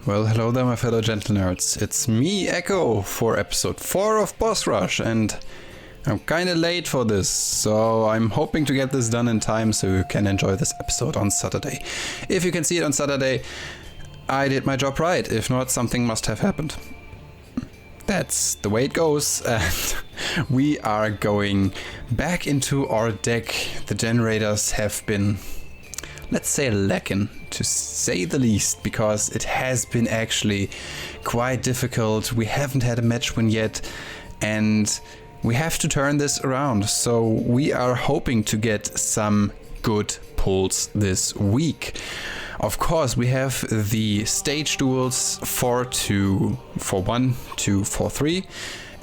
Well, hello there, my fellow gentle nerds. It's me, Echo, for episode 4 of Boss Rush, and I'm kinda late for this, so I'm hoping to get this done in time so you can enjoy this episode on Saturday. If you can see it on Saturday, I did my job right. If not, something must have happened. That's the way it goes, and we are going back into our deck. The Generaiders have been, let's say, lacking, to say the least, because it has been actually quite difficult. We haven't had a match win yet, and we have to turn this around. So we are hoping to get some good pulls this week. Of course, we have the Stage-Duels 4-2, 4-1 to 4-3,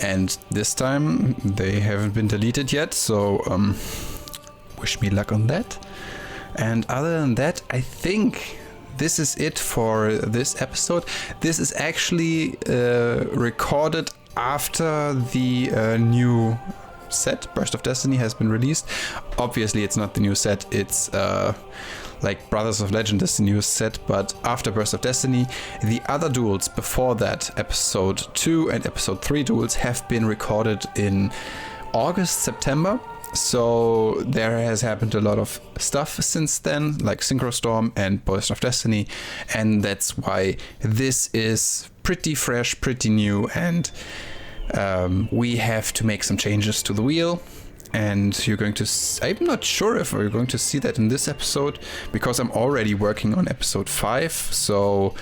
and this time they haven't been deleted yet, so wish me luck on that. And other than that, I think this is it for this episode. This is actually recorded after the new set, Burst of Destiny, has been released. Obviously, it's not the new set. It's like Brothers of Legend is the new set, but after Burst of Destiny, the other duels before that, episode 2 and episode 3 duels, have been recorded in August, September. So there has happened a lot of stuff since then, like Synchro Storm and Burst of Destiny, and that's why this is pretty fresh, pretty new, and we have to make some changes to the wheel. And you're going to, I'm not sure if we're going to see that in this episode, because I'm already working on episode 5, so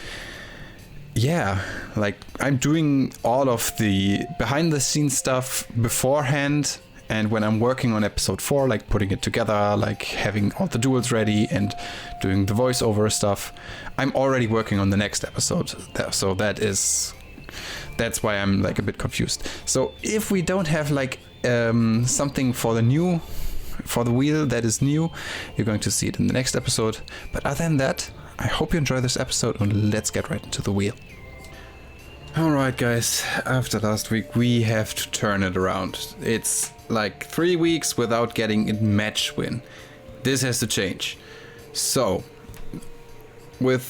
yeah, like I'm doing all of the behind the scenes stuff beforehand. And when I'm working on episode 4, like putting it together, like having all the duels ready and doing the voiceover stuff, I'm already working on the next episode. So that's why I'm like a bit confused. So if we don't have like something for the wheel that is new, you're going to see it in the next episode. But other than that, I hope you enjoy this episode, and let's get right into the wheel. Alright guys, after last week we have to turn it around. It's like 3 weeks without getting a match win. This has to change. So, with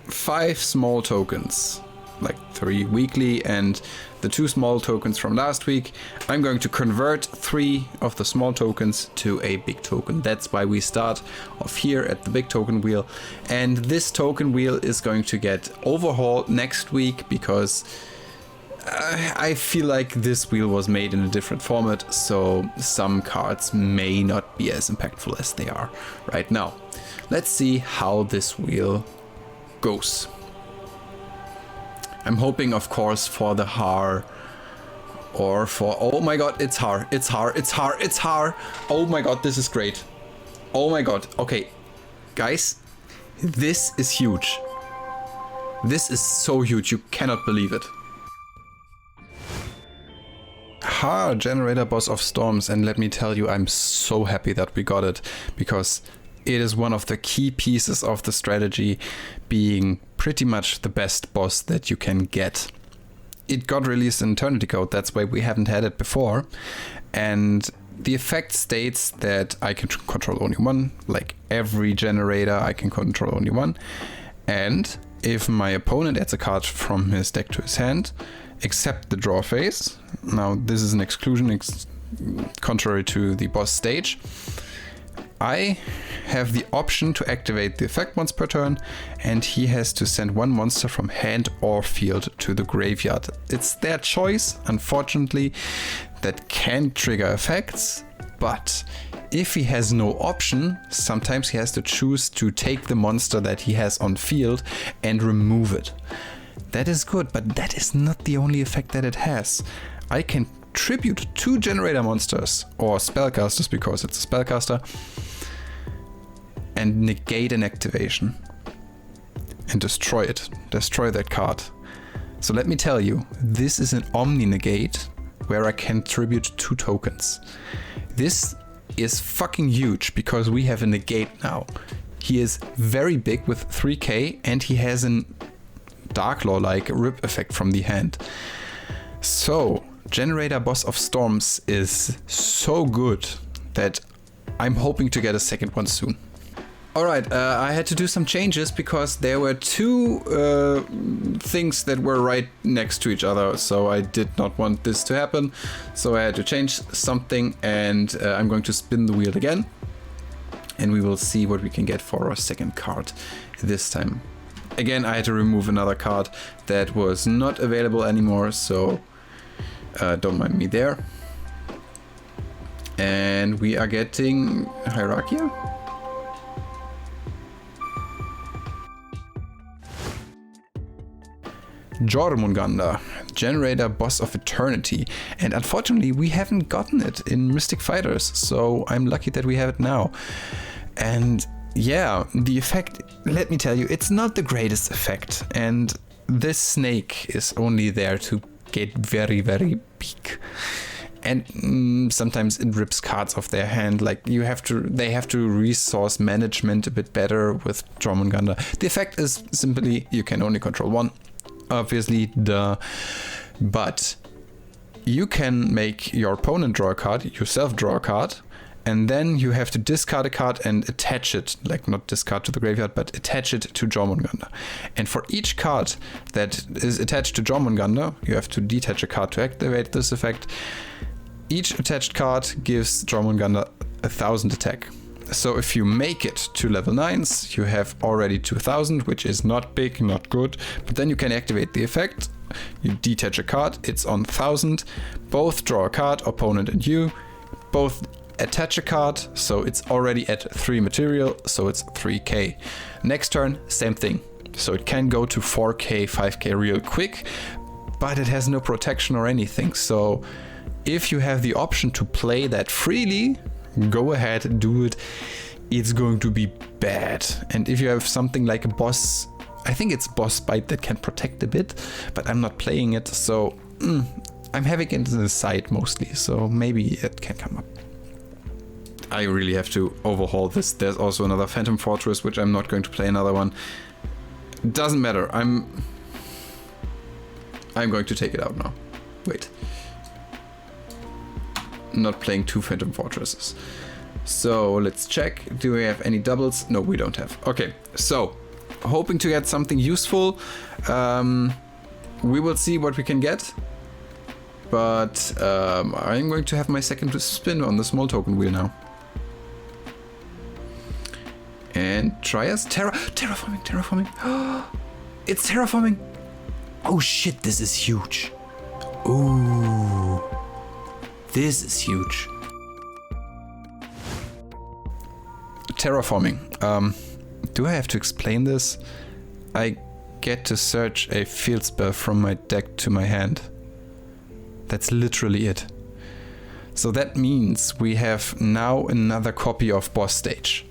5 small tokens, like 3 weekly and the 2 small tokens from last week, I'm going to convert 3 of the small tokens to a big token. That's why we start off here at the big token wheel. And this token wheel is going to get overhauled next week, because I feel like this wheel was made in a different format, so some cards may not be as impactful as they are right now. Let's see how this wheel goes. I'm hoping, of course, for the Har, or for, oh my god, it's Har, it's Har, it's Har, it's Har. Oh my god, this is great. Oh my god, okay. Guys, this is huge. This is so huge, you cannot believe it. Har, Generator Boss of Storms, and let me tell you, I'm so happy that we got it, because it is one of the key pieces of the strategy, being pretty much the best boss that you can get. It got released in Eternity Code, that's why we haven't had it before, and the effect states that I can control only one, like every generator I can control only one, and if my opponent adds a card from his deck to his hand, except the draw phase, now this is an exclusion contrary to the boss stage, I have the option to activate the effect once per turn, and he has to send 1 monster from hand or field to the graveyard. It's their choice, unfortunately, that can trigger effects, but if he has no option, sometimes he has to choose to take the monster that he has on field and remove it. That is good, but that is not the only effect that it has. I can tribute 2 generator monsters, or spellcasters because it's a spellcaster, and negate an activation and destroy it. Destroy that card. So let me tell you, this is an Omni negate where I can tribute 2 tokens. This is fucking huge because we have a negate now. he is very big with 3k and he has an Dark Law-like rip effect from the hand. So, Generator Boss of Storms is so good that I'm hoping to get a second one soon. Alright, I had to do some changes because there were two things that were right next to each other, so I did not want this to happen. So I had to change something, and I'm going to spin the wheel again. And we will see what we can get for our second card this time. Again, I had to remove another card that was not available anymore, so don't mind me there. And we are getting Hierarchia. Jormungandr, Generator Boss of Eternity, and unfortunately we haven't gotten it in Mystic Fighters, so I'm lucky that we have it now. And yeah, the effect, let me tell you, it's not the greatest effect, and this snake is only there to get very, very big. And sometimes it rips cards off their hand, like they have to resource management a bit better with Jormungandr. The effect is simply you can only control one. Obviously, duh. But you can make your opponent draw a card, yourself draw a card, and then you have to discard a card and attach it, like not discard to the graveyard, but attach it to Jormungandr. And for each card that is attached to Jormungandr, you have to detach a card to activate this effect. Each attached card gives Jormungandr 1000 attack. So if you make it to level 9s, you have already 2000, which is not big, not good, but then you can activate the effect. You detach a card, it's on 1000, both draw a card, opponent and you, both attach a card, so it's already at 3 material, so it's 3k. Next turn, same thing. So it can go to 4k, 5k real quick, but it has no protection or anything. So if you have the option to play that freely, go ahead, do it. It's going to be bad. And if you have something like a boss, I think it's boss bite that can protect a bit, but I'm not playing it, so I'm having it in the side mostly, so maybe it can come up. I really have to overhaul this. There's also another Phantom Fortress, which I'm not going to play another one. Doesn't matter. I'm going to take it out now. Wait. Not playing 2 Phantom Fortresses. So let's check. Do we have any doubles? No, we don't have. Okay, so hoping to get something useful. We will see what we can get. But I'm going to have my second spin on the small token wheel now. And try us. Terraforming. It's terraforming. Oh shit, this is huge. Ooh. This is huge. Terraforming. Do I have to explain this? I get to search a field spell from my deck to my hand. That's literally it. So that means we have now another copy of Boss Stage.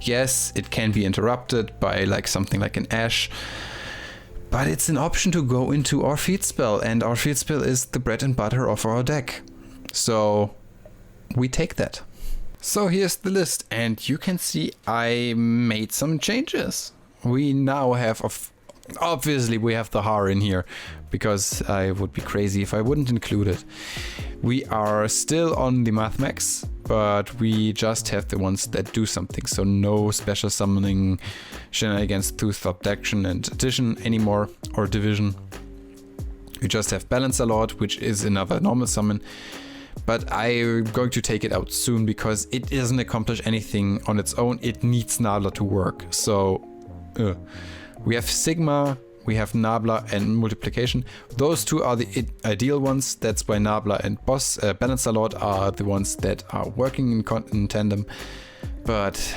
Yes, it can be interrupted by like something like an Ash, but it's an option to go into our field spell, and our field spell is the bread and butter of our deck. So we take that. So here's the list, and you can see I made some changes. We now have, obviously we have the Har in here, because I would be crazy if I wouldn't include it. We are still on the Mathmechs, but we just have the ones that do something. So no special summoning shenanigans through subtraction and addition anymore, or division. We just have Balancer Lord, which is another normal summon. But I'm going to take it out soon because it doesn't accomplish anything on its own. It needs Nabla to work. So we have Sigma, we have Nabla and Multiplication. Those two are the ideal ones. That's why Nabla and Balancer Lord are the ones that are working in tandem. But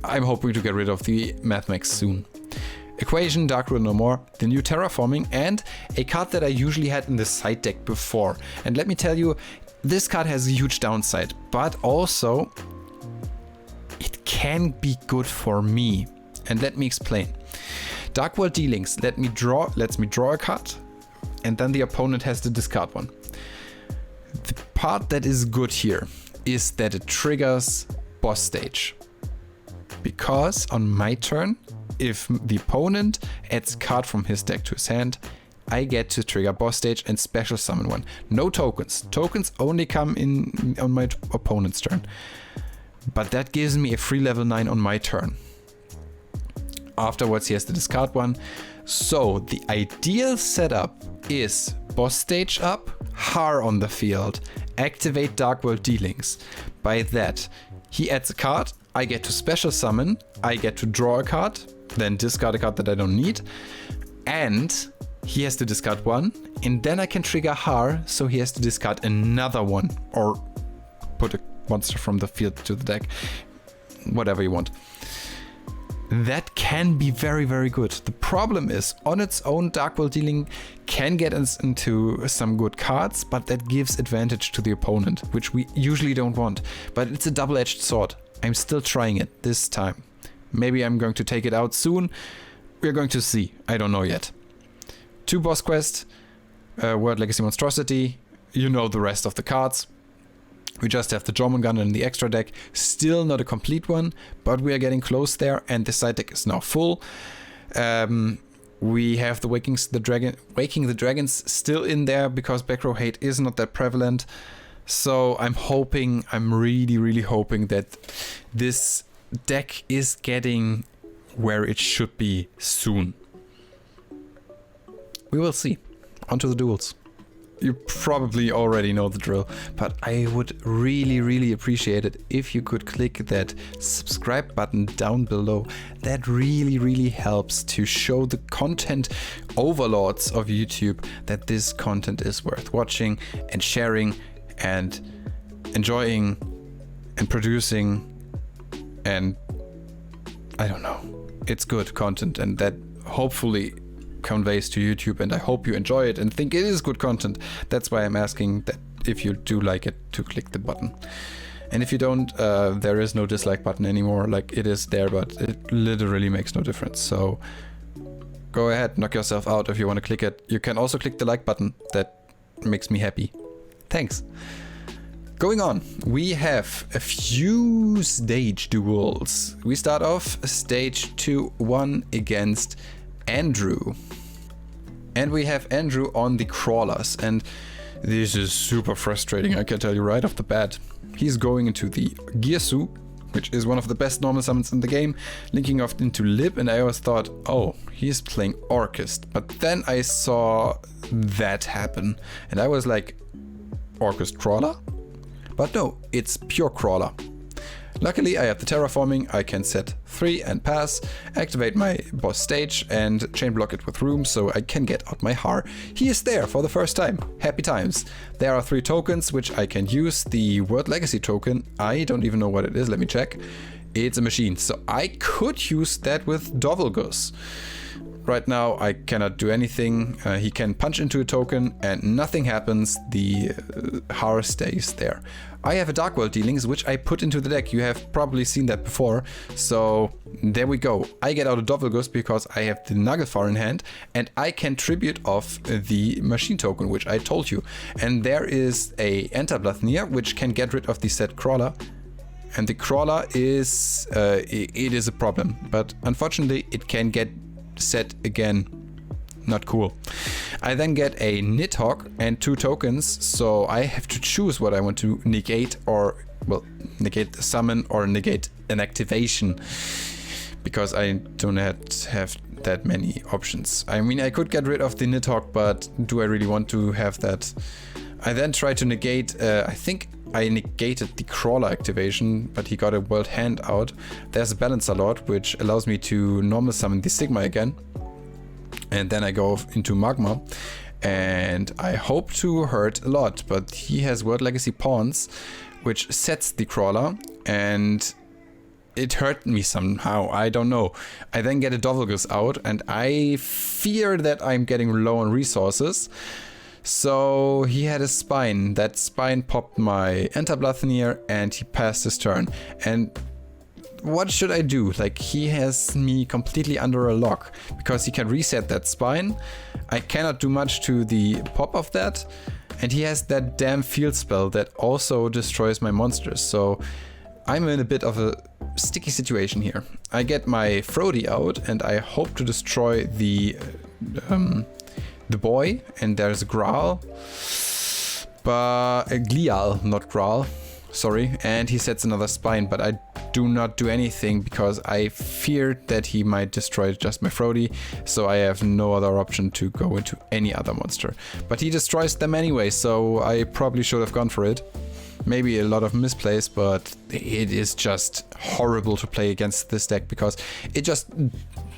I'm hoping to get rid of the Mathmechs soon. Equation, Dark Rule No More, the new Terraforming, and a card that I usually had in the side deck before. And let me tell you, this card has a huge downside, but also it can be good for me. And let me explain. Dark World Dealings lets me draw a card, and then the opponent has to discard one. The part that is good here is that it triggers Boss Stage. because on my turn, if the opponent adds a card from his deck to his hand, I get to trigger boss stage and special summon one. No tokens. Tokens only come in on my opponent's turn. But that gives me a free level 9 on my turn. Afterwards, he has to discard one. So the ideal setup is boss stage up, Har on the field, activate Dark World Dealings. By that, he adds a card, I get to special summon, I get to draw a card, then discard a card that I don't need, and he has to discard one, and then I can trigger Har, so he has to discard another one, or put a monster from the field to the deck, whatever you want. That can be very, very good. The problem is, on its own, Dark World Dealing can get us into some good cards, but that gives advantage to the opponent, which we usually don't want. But it's a double-edged sword. I'm still trying it this time. Maybe I'm going to take it out soon. We're going to see. I don't know yet. 2 boss quests, World Legacy Monstrosity. You know the rest of the cards. We just have the Jomon Gun in the extra deck. Still not a complete one, but we are getting close there, and the side deck is now full. We have the Waking the Dragons still in there because back row hate is not that prevalent. So I'm really, really hoping that this deck is getting where it should be soon. We will see. On to the duels. You probably already know the drill, but I would really, really appreciate it if you could click that subscribe button down below. That really, really helps to show the content overlords of YouTube that this content is worth watching and sharing and enjoying and producing, and I don't know. It's good content, and that hopefully conveys to YouTube, and I hope you enjoy it and think it is good content. That's why I'm asking that if you do like it, to click the button. And if you don't, there is no dislike button anymore. Like, it is there, but it literally makes no difference. So go ahead, knock yourself out if you want to click it. You can also click the like button. That makes me happy. Thanks. Going on, we have a few stage duels. We start off stage 2-1 against Andrew. And we have Andrew on the crawlers, and this is super frustrating, I can tell you right off the bat. He's going into the Girsu, which is one of the best normal summons in the game, linking off into Lib, and I always thought, oh, he's playing Orcust. But then I saw that happen, and I was like, Orcust Crawler? But no, it's pure Crawler. Luckily, I have the terraforming. I can set 3 and pass, activate my boss stage, and chain block it with room so I can get out my Har. He is there for the first time. Happy times. There are 3 tokens which I can use. The World Legacy token, I don't even know what it is. Let me check. It's a machine, so I could use that with Ruggles. Right now, I cannot do anything. He can punch into a token and nothing happens. The Har stays there. I have a Dark World Dealings, which I put into the deck. You have probably seen that before. So there we go. I get out a Ruggles because I have the Nagelfar in hand, and I can tribute off the machine token, which I told you. And there is a Enterblathnier, which can get rid of the set crawler. And the crawler is, it is a problem. But unfortunately, it can get set again. Not cool. I then get a Nidhogg and 2 tokens, so I have to choose what I want to negate, or, well, negate the summon or negate an activation, because I don't have that many options. I mean, I could get rid of the Nidhogg, but do I really want to have that? I then try to negate, I think I negated the crawler activation, but he got a world hand out. There's a Balancer Lord, which allows me to normal summon the Sigma again. And then I go into Magma, and I hope to hurt a lot, but he has World Legacy Pawns, which sets the crawler, and it hurt me somehow, I don't know. I then get a Ruggles out, and I fear that I'm getting low on resources. So he had a Spine. That Spine popped my Enterblathnier, and he passed his turn. And what should I do? Like, he has me completely under a lock because he can reset that Spine. I cannot do much to the pop of that. And he has that damn field spell that also destroys my monsters. So I'm in a bit of a sticky situation here. I get my Frody out and I hope to destroy the boy, and there's a Growl, but a Glial, not Growl, sorry, and he sets another Spine, but I do not do anything because I feared that he might destroy just my Frody, so I have no other option to go into any other monster. But he destroys them anyway, so I probably should have gone for it. Maybe a lot of misplays, but it is just horrible to play against this deck because it just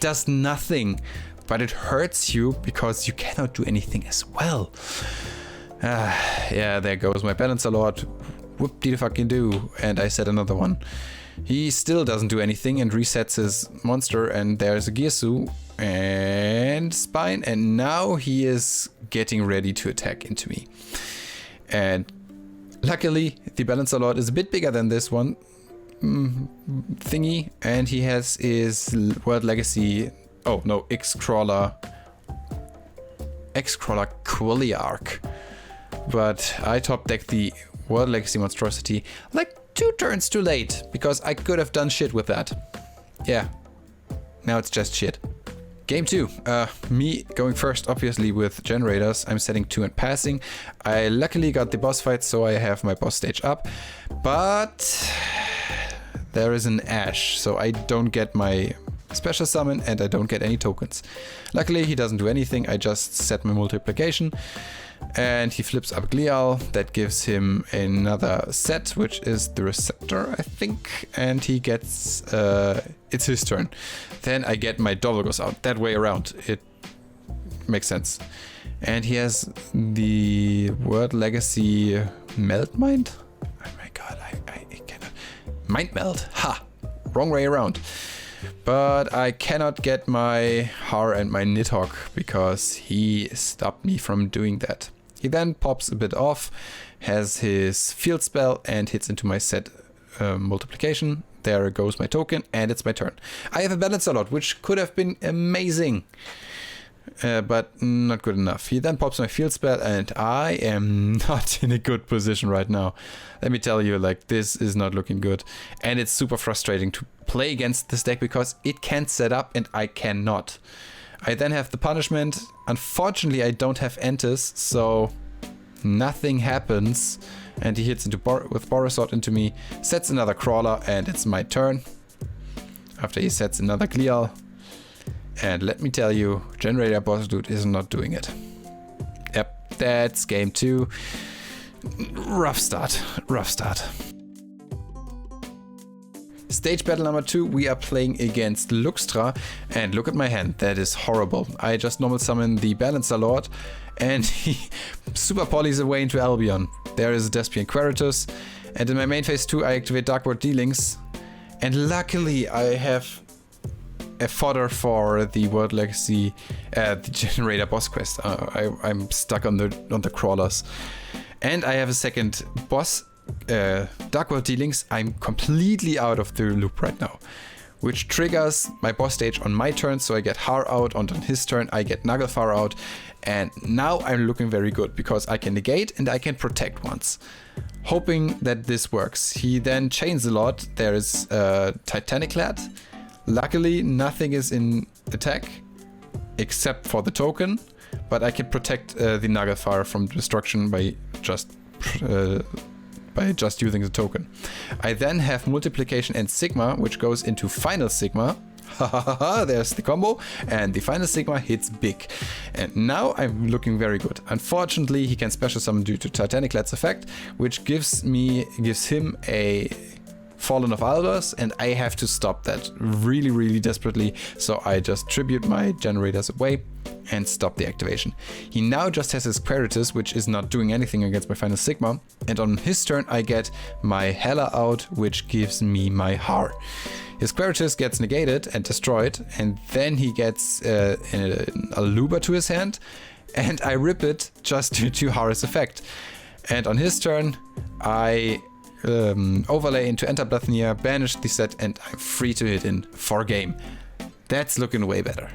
does nothing, but it hurts you because you cannot do anything as well. Yeah, there goes my Balancer Lord. Whoop-de-fucking-do. And I set another one. He still doesn't do anything and resets his monster, and there's a Gearsu and Spine, and now he is getting ready to attack into me. And luckily, the Balancer Lord is a bit bigger than this one thingy, and he has his World Legacy, oh no, X-Crawler Quilliarch. But I top decked the World Legacy Monstrosity like 2 turns too late, because I could have done shit with that. Yeah, now it's just shit. Game 2, me going first, obviously, with Generaiders. I'm setting 2 and passing. I luckily got the boss fight, so I have my boss stage up. But there is an Ash, so I don't get my special summon and I don't get any tokens. Luckily, he doesn't do anything. I just set my multiplication. And he flips up Glial. That gives him another set, which is the Receptor, I think. And he gets... it's his turn. Then I get my Ruggles out. That way around. It makes sense. And he has the World Legacy Melt Mind? Oh my god, I cannot... Mind Melt. Ha! Wrong way around. But I cannot get my Har and my Nidhogg because he stopped me from doing that. He then pops a bit off, has his field spell and hits into my set multiplication. There goes my token and it's my turn. I have a Balancer Lord, which could have been amazing, but not good enough. He then pops my field spell and I am not in a good position right now. Let me tell you, like, this is not looking good. And it's super frustrating to play against this deck because it can set up and I cannot. I then have the punishment. Unfortunately, I don't have Entis, so nothing happens. And he hits into with Borisot into me, sets another Crawler, and it's my turn. After he sets another Glial. And let me tell you, Generaider Boss Dude is not doing it. Yep, that's game 2. Rough start, rough start. Stage battle number 2, we are playing against Luxtra, and look at my hand, that is horrible. I just normal summon the Balancer Lord, and he super polys away into Albion. There is a Despian Queritus, and in my main phase 2 I activate Dark World Dealings, and luckily I have a fodder for the World Legacy, the Generator boss quest. I'm stuck on the crawlers, and I have a second boss. Dark World Dealings. I'm completely out of the loop right now, which triggers my boss stage on my turn, so I get Har out, and on his turn I get Naglfar out, and now I'm looking very good because I can negate and I can protect once, hoping that this works. He then chains a lot. There is Titanic Lad. Luckily nothing is in attack except for the token, but I can protect the Naglfar from destruction by just using the token. I then have multiplication and Sigma, which goes into final Sigma. There's the combo, and the final Sigma hits big. And now I'm looking very good. Unfortunately, he can special summon due to Titanic Lad's effect, which gives him a Fallen of Alders, and I have to stop that really, really desperately. So I just tribute my Generators away and stop the activation. He now just has his Queritus, which is not doing anything against my final Sigma, and on his turn I get my Hela out, which gives me my Har. His Queritus gets negated and destroyed, and then he gets a Aluba to his hand, and I rip it just due to Har's effect. And on his turn I overlay into Enter Blathnia, banish the set, and I'm free to hit in for game. That's looking way better.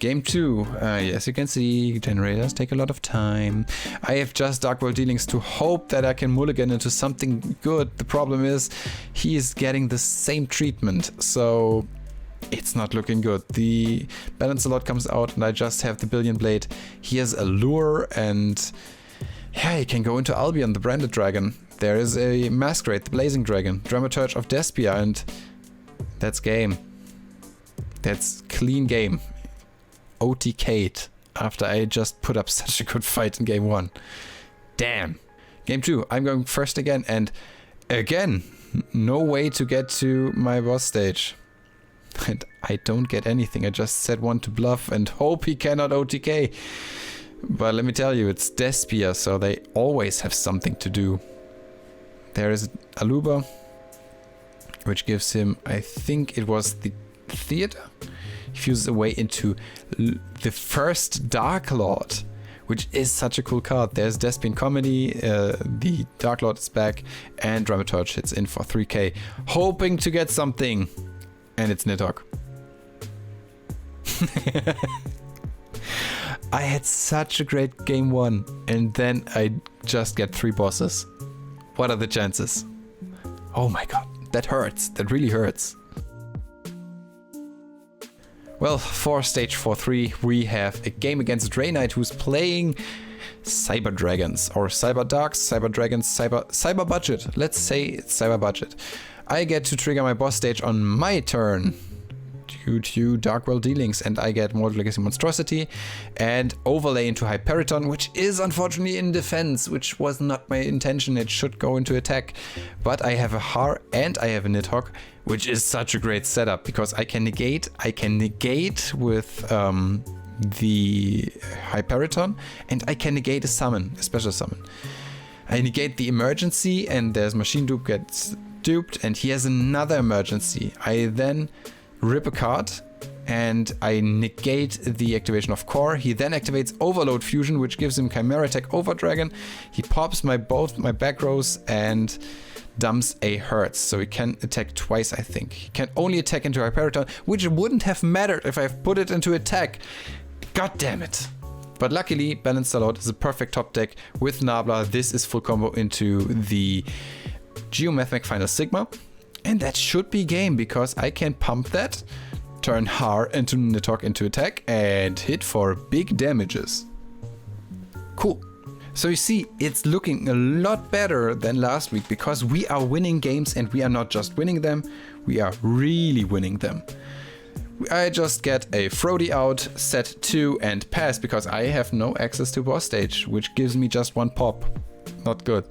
Game 2. As you can see, Generaiders take a lot of time. I have just Dark World Dealings to hope that I can mulligan into something good. The problem is he is getting the same treatment, so it's not looking good. The Balance a Lot comes out and I just have the Billion Blade. He has Allure and yeah, he can go into Albion, the Branded Dragon. There is a Masquerade, the Blazing Dragon, Dramaturge of Despia, and that's game. That's clean game. OTK'd after I just put up such a good fight in game 1. Damn. Game 2, I'm going first again, and again, no way to get to my boss stage. And I don't get anything. I just set one to bluff and hope he cannot OTK. But let me tell you, it's Despia, so they always have something to do. There is Aluba, which gives him, I think it was the Theater. He fuses away into the first Dark Lord, which is such a cool card. There's Despian Comedy, the Dark Lord is back, and Dramaturge hits in for 3k, hoping to get something. And it's Nidhogg. I had such a great game 1, and then I just get 3 bosses. What are the chances? Oh my god, that hurts. That really hurts. Well, for stage 4-3, we have a game against Draenei, who's playing Cyber Dragons, or Cyber Darks, Cyber Dragons, Cyber Budget. Let's say it's Cyber Budget. I get to trigger my boss stage on my turn due to Dark World Dealings, and I get Mortal Legacy Monstrosity and overlay into Hyperiton, which is unfortunately in defense, which was not my intention. It should go into attack, but I have a Har and I have a Nidhogg, which is such a great setup because I can negate with the Hyperiton, and I can negate a summon, a special summon. I negate the emergency, and there's Machine Dupe gets duped, and he has another emergency. I then rip a card and I negate the activation of Core. He then activates Overload Fusion, which gives him Chimera Attack over Dragon. He pops both my back rows and dumps a Hertz, so he can attack twice, I think. He can only attack into Hyperiton, which wouldn't have mattered if I put it into attack. God damn it. But luckily, Balanced Out is a perfect top deck with Nabla. This is full combo into the Mathmechs Final Sigma. And that should be game, because I can pump that, turn Har into Nidhogg into attack, and hit for big damages. Cool. So you see, it's looking a lot better than last week, because we are winning games, and we are not just winning them, we are really winning them. I just get a Frody out, set 2 and pass, because I have no access to boss stage, which gives me just 1 pop. Not good.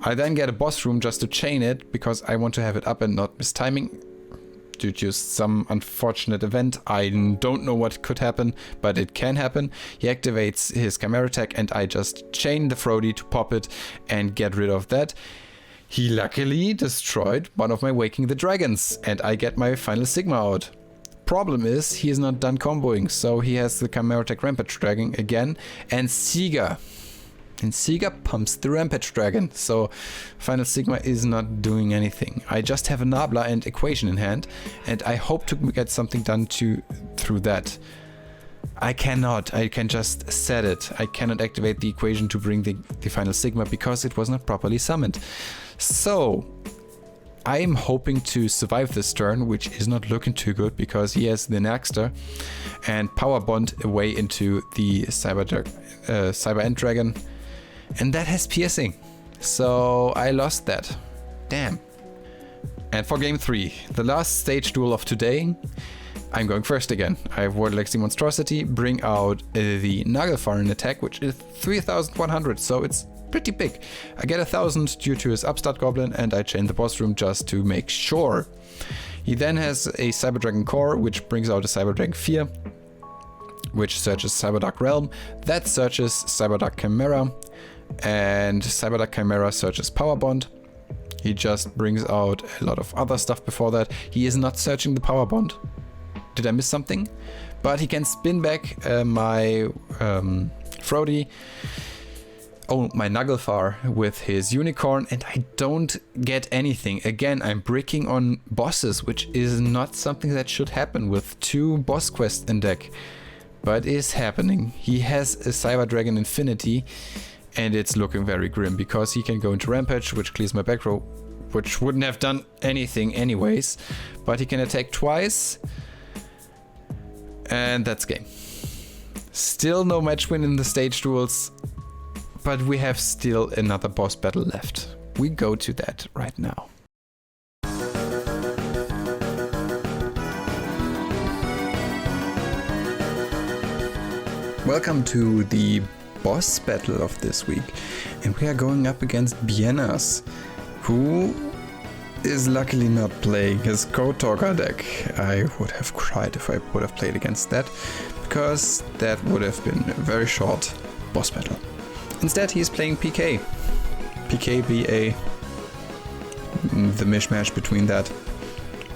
I then get a boss room just to chain it, because I want to have it up and not miss timing. Due to some unfortunate event, I don't know what could happen, but it can happen. He activates his Chimera Attack, and I just chain the Frody to pop it and get rid of that. He luckily destroyed one of my Waking the Dragons, and I get my Final Sigma out. Problem is, he is not done comboing, so he has the Chimera Attack Rampage Dragon again, and Siga. And Siga pumps the Rampage Dragon, so Final Sigma is not doing anything. I just have a Nabla and Equation in hand, and I hope to get something done through that. I cannot. I can just set it. I cannot activate the Equation to bring the Final Sigma because it was not properly summoned. So I'm hoping to survive this turn, which is not looking too good because he has the Naxter and Power Bond away into the Cyber End Dragon. And that has piercing, so I lost that. Damn. And for game 3, the last stage duel of today, I'm going first again. I have Mortal Legacy Monstrosity, bring out the Nagelfar in attack, which is 3100, so it's pretty big. I get 1000 due to his Upstart Goblin, and I chain the boss room just to make sure. He then has a Cyber Dragon Core, which brings out a Cyber Dragon Fear, which searches Cyberdark Realm, that searches Cyberdark Chimera, and Cyberdark Chimera searches Power Bond. He just brings out a lot of other stuff before that. He is not searching the Power Bond. Did I miss something? But he can spin back my Frody, my Nagelfar with his Unicorn, and I don't get anything. Again, I'm bricking on bosses, which is not something that should happen with 2 boss quests in deck. but it's happening. He has a Cyber Dragon Infinity, and it's looking very grim because he can go into Rampage, which clears my back row, which wouldn't have done anything anyways, but he can attack twice, and that's game. Still no match win in the Stage-Duels, but we have still another boss battle left. We go to that right now. Welcome to the boss battle of this week, and we are going up against Bienas, who is luckily not playing his Code Talker deck. I would have cried if I would have played against that, because that would have been a very short boss battle. Instead, he's playing PK. PK BA, the mishmash between that.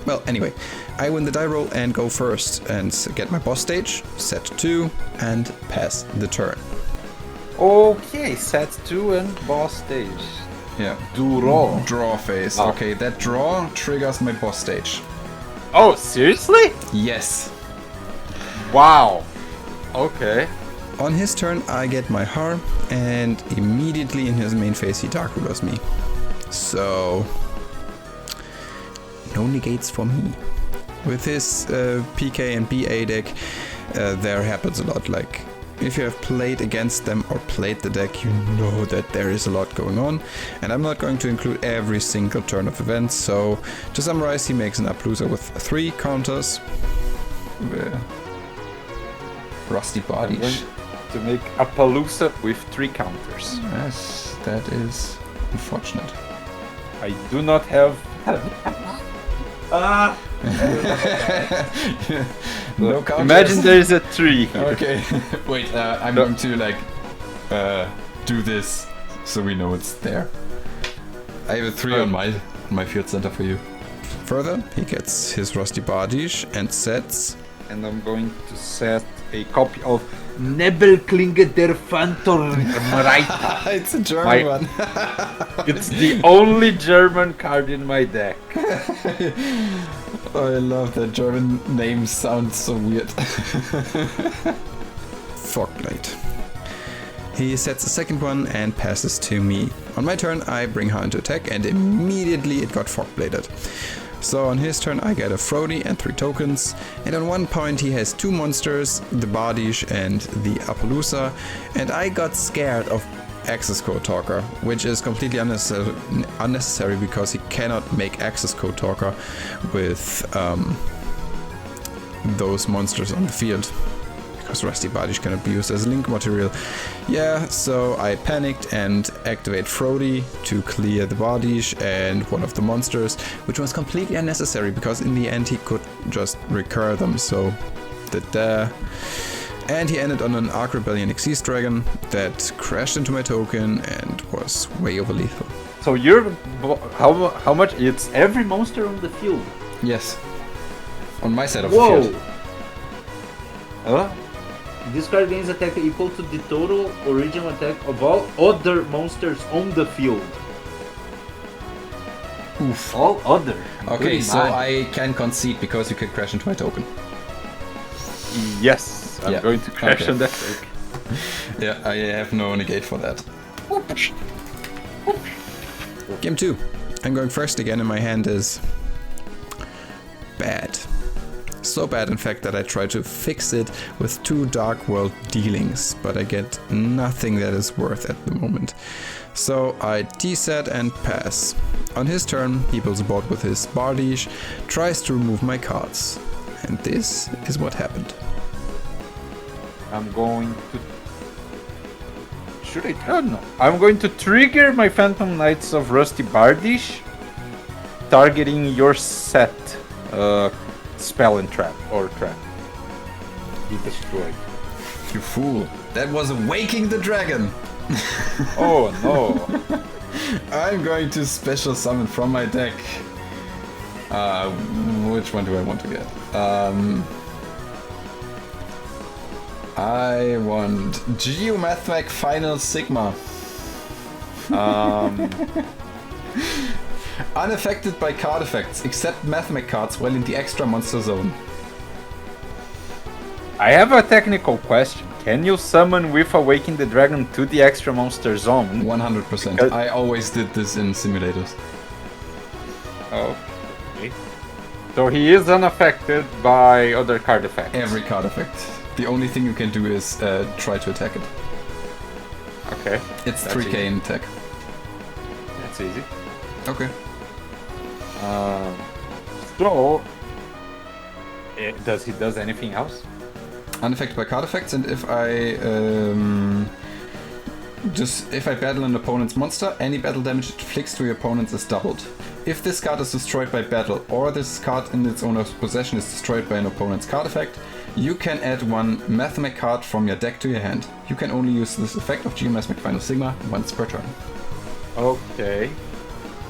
Well, anyway, I win the die roll and go first and get my boss stage, set 2, and pass the turn. Okay, set 2 and boss stage. Yeah. Draw. Draw phase. Oh. Okay, that draw triggers my boss stage. Oh, seriously? Yes. Wow. Okay. On his turn, I get my Har, and immediately in his main phase, he Dark Rulers me. So, no negates for me. With his PK and BA deck, there happens a lot. Like, if you have played against them or played the deck, you know that there is a lot going on. And I'm not going to include every single turn of events. So, to summarize, he makes an Appaloosa with 3 counters. Rusty Bodies. To make Appaloosa with 3 counters. Yes, that is unfortunate. I do not have... No counters. Imagine there is a 3 here. Okay, wait, I'm going to like do this so we know it's there. I have a 3 on my field center for you. Further, he gets his Rusty Bardish and sets. And I'm going to set a copy of Nebelklinge der Phantomreiter. It's a German one. It's the only German card in my deck. Oh, I love that German name, sounds so weird. Fogblade. He sets a second one and passes to me. On my turn, I bring her into attack, and immediately it got Fogbladed. So on his turn, I get a Frody and 3 tokens, and on one point he has 2 monsters, the Bardish and the Appaloosa, and I got scared of Access Code Talker, which is completely unnecessary because he cannot make Access Code Talker with those monsters on the field, because Rusty Bardish cannot be used as link material. Yeah, so I panicked and activate Frody to clear the Bardish and one of the monsters, which was completely unnecessary because in the end he could just recur them, so did that. And he ended on an Arc Rebellion Xyz Dragon that crashed into my token and was way over lethal. So you're... How much? It's every monster on the field. Yes. On my side of Whoa. the field. Huh? This card gains attack equal to the total original attack of all other monsters on the field. Oof. All other. Okay, so I can concede because you can crash into my token. Yes, I'm going to crash on that deck. Yeah, I have no negate for that. Game 2. I'm going first again, and my hand is bad. So bad, in fact, that I try to fix it with 2 Dark World dealings, but I get nothing that is worth at the moment. So I T-set and pass. On his turn, he builds a board with his Bardish, tries to remove my cards. And this is what happened. I'm going to... Should I? Oh no. I'm going to trigger my Phantom Knights of Rusty Bardish, targeting your set. Spell and trap, or trap. Be destroyed. You fool. That was Waking the Dragon. Oh no. I'm going to special summon from my deck. Which one do I want to get? I want Mathmechs Final Sigma. Unaffected by card effects, except Mathmechs cards while in the extra monster zone. I have a technical question. Can you summon with Awaken the Dragon to the extra monster zone? 100%. I always did this in simulators. Okay. So he is unaffected by other card effects. Every card effect. The only thing you can do is try to attack it. Okay. It's 3k in attack. That's easy. Okay. So, does he does anything else? Unaffected by card effects, and if I if I battle an opponent's monster, any battle damage it inflicts to your opponents is doubled. If this card is destroyed by battle, or this card in its owner's possession is destroyed by an opponent's card effect, you can add one Mathmech card from your deck to your hand. You can only use this effect of Mathmech Final Sigma once per turn. Okay.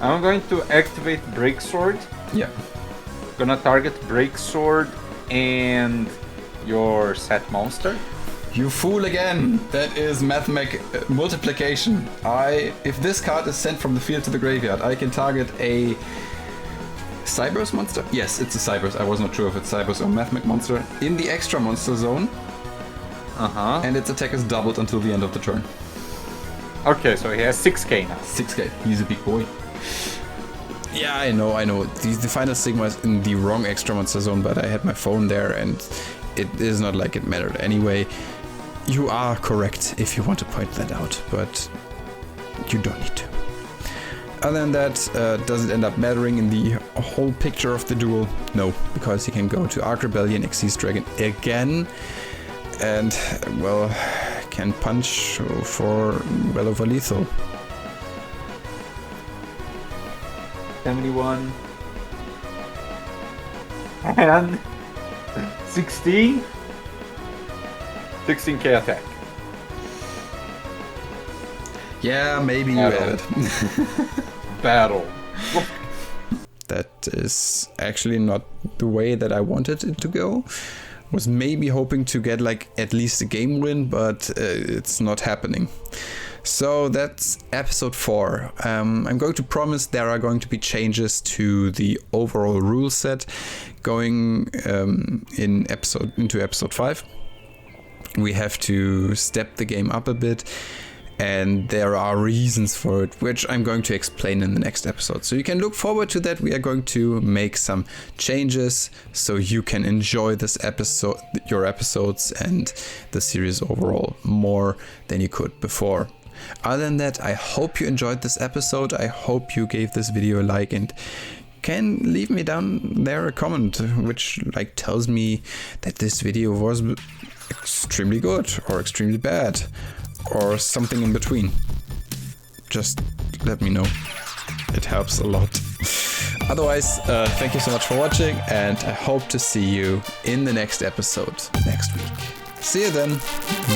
I'm going to activate Break Sword. Yeah. Gonna target Break Sword and your set monster. You fool again! That is Mathmech multiplication. If this card is sent from the field to the graveyard, I can target a Cyberse monster? Yes, it's a Cyberse. I was not sure if it's Cyberse or Mathmech monster. In the extra monster zone. And its attack is doubled until the end of the turn. Okay, so he has 6k now. 6k. He's a big boy. Yeah, I know. The Final Sigma is in the wrong extra monster zone, but I had my phone there and it is not like it mattered anyway. You are correct if you want to point that out, but you don't need to. Other than that, does it end up mattering in the whole picture of the duel? No, because he can go to Arc Rebellion, Xyz Dragon again, and, well, can punch for well over lethal. 71 and 16. 16k attack. Yeah, maybe you had it. Battle. That is actually not the way that I wanted it to go. Was maybe hoping to get like at least a game win, but it's not happening. So that's episode 4. I'm going to promise there are going to be changes to the overall rule set going into episode 5. We have to step the game up a bit, and there are reasons for it, which I'm going to explain in the next episode. So you can look forward to that. We are going to make some changes so you can enjoy this episode, your episodes, and the series overall more than you could before. Other than that, I hope you enjoyed this episode. I hope you gave this video a like and can leave me down there a comment which like tells me that this video was extremely good or extremely bad or something in between. Just let me know. It helps a lot. Otherwise, thank you so much for watching, and I hope to see you in the next episode next week. See you then.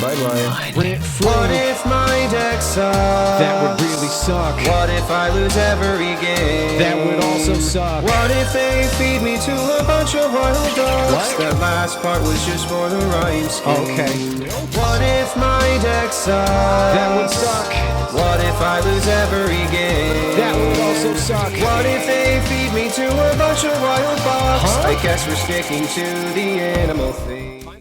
Bye bye. What if my deck sucks? That would really suck. What if I lose every game? That would also suck. What if they feed me to a bunch of wild dogs? What? That last part was just for the rhyme scheme. Okay. What if my deck sucks? That would suck. What if I lose every game? That would also suck. What if they feed me to a bunch of wild bucks? Huh? I guess we're sticking to the animal theme.